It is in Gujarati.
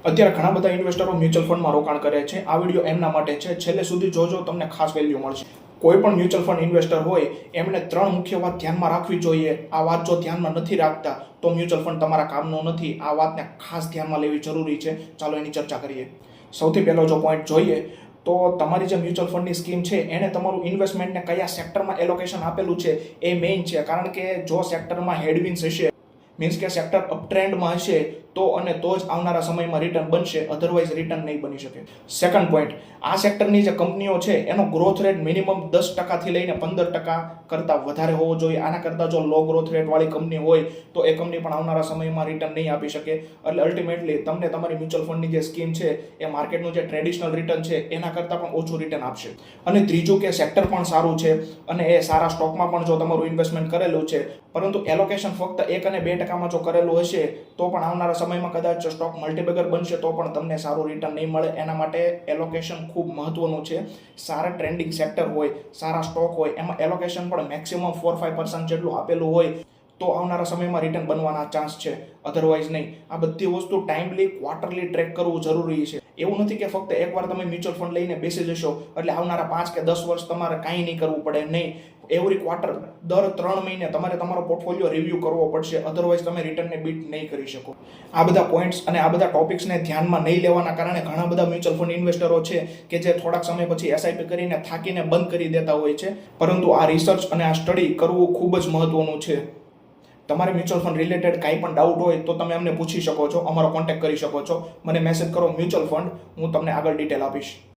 અત્યારે ઘણા બધા ઇન્વેસ્ટરો મ્યુચ્યુઅલ ફંડમાં રોકાણ કરે છે. આ વિડીયો એમના માટે છે. છેલ્લે સુધી જોજો, તમને ખાસ વેલ્યુ મળશે. કોઈ પણ મ્યુચ્યુઅલ ફંડ ઇન્વેસ્ટર હોય એમણે 3 મુખ્ય વાત ધ્યાનમાં રાખવી જોઈએ. આ વાત જો ધ્યાનમાં નથી રાખતા તો મ્યુચ્યુઅલ ફંડ તમારા કામનો નથી. આ વાતને ખાસ ધ્યાનમાં લેવી જરૂરી છે. ચાલો એની ચર્ચા કરીએ. સૌથી પહેલો જો પોઈન્ટ જોઈએ તો તમારી જે મ્યુચ્યુઅલ ફંડની સ્કીમ છે એને તમારું ઇન્વેસ્ટમેન્ટને કયા સેક્ટરમાં એલોકેશન આપેલું છે એ મેઇન છે. કારણ કે જો સેક્ટરમાં હેડવિન્સ હશે, મીન્સ કે સેક્ટર અપટ્રેન્ડમાં હશે તો જ આવનારા સમયમાં રિટર્ન બનશે, અધરવાઇઝ રિટર્ન નહીં બની શકે. સેકન્ડ પોઈન્ટ, આ સેક્ટરની જે કંપનીઓ છે એનો ગ્રોથ રેટ મિનિમમ 10%થી લઈને 15% કરતાં વધારે હોવો જોઈએ. આના કરતાં જો લો ગ્રોથ રેટવાળી કંપની હોય તો એ કંપની પણ આવનારા સમયમાં રિટર્ન નહીં આપી શકે. એટલે અલ્ટિમેટલી તમને તમારી મ્યુચ્યુઅલ ફંડની જે સ્કીમ છે એ માર્કેટનું જે ટ્રેડિશનલ રિટર્ન છે એના કરતાં પણ ઓછું રિટર્ન આપશે. અને ત્રીજું કે સેક્ટર પણ સારું છે અને એ સારા સ્ટોકમાં પણ જો તમારું ઇન્વેસ્ટમેન્ટ કરેલું છે, પરંતુ એલોકેશન ફક્ત 1 અને 2%માં જો કરેલું હશે તો પણ આવનારા સમયમાં કદાચ સ્ટોક મલ્ટીબેગર બનશે તો પણ તમને સારું રિટર્ન નહીં મળે. એના માટે એલોકેશન ખૂબ મહત્વનું છે. સારા ટ્રેન્ડિંગ સેક્ટર હોય, સારા સ્ટોક હોય, એમાં એલોકેશન પણ મેક્સિમમ 4-5% જેટલું આપેલું હોય તો આવનારા સમયમાં રિટર્ન બનવાના ચાન્સ છે, અધરવાઇઝ નહીં. આ બધી વસ્તુ ટાઈમલી, ક્વાર્ટરલી ટ્રેક કરવું જરૂરી છે. એવું નથી કે ફક્ત એકવાર તમે મ્યુચ્યુઅલ ફંડ લઈને બેસી જશો એટલે આવનારા 5 કે 10 વર્ષ તમારે કાંઈ નહીં કરવું પડે. નહીં, એવરી ક્વાર્ટર, દર 3 મહિને તમારે તમારો પોર્ટફોલિયો રિવ્યૂ કરવો પડશે, અધરવાઇઝ તમે રિટર્નને બીટ નહીં કરી શકો. આ બધા પોઈન્ટ્સ અને આ બધા ટોપિક્સને ધ્યાનમાં નહીં લેવાના કારણે ઘણા બધા મ્યુચ્યુઅલ ફંડ ઇન્વેસ્ટરો છે કે જે થોડાક સમય પછી એસઆઈપી કરીને થાકીને બંધ કરી દેતા હોય છે. પરંતુ આ રિસર્ચ અને આ સ્ટડી કરવું ખૂબ જ મહત્વનું છે. તમારે મ્યુચ્યુઅલ ફંડ રિલેટેડ કાંઈ પણ ડાઉટ હોય તો તમે અમને પૂછી શકો છો, અમારો કોન્ટેક્ટ કરી શકો છો. મને મેસેજ કરો મ્યુચ્યુઅલ ફંડ, હું તમને આગળ ડિટેલ આપીશ.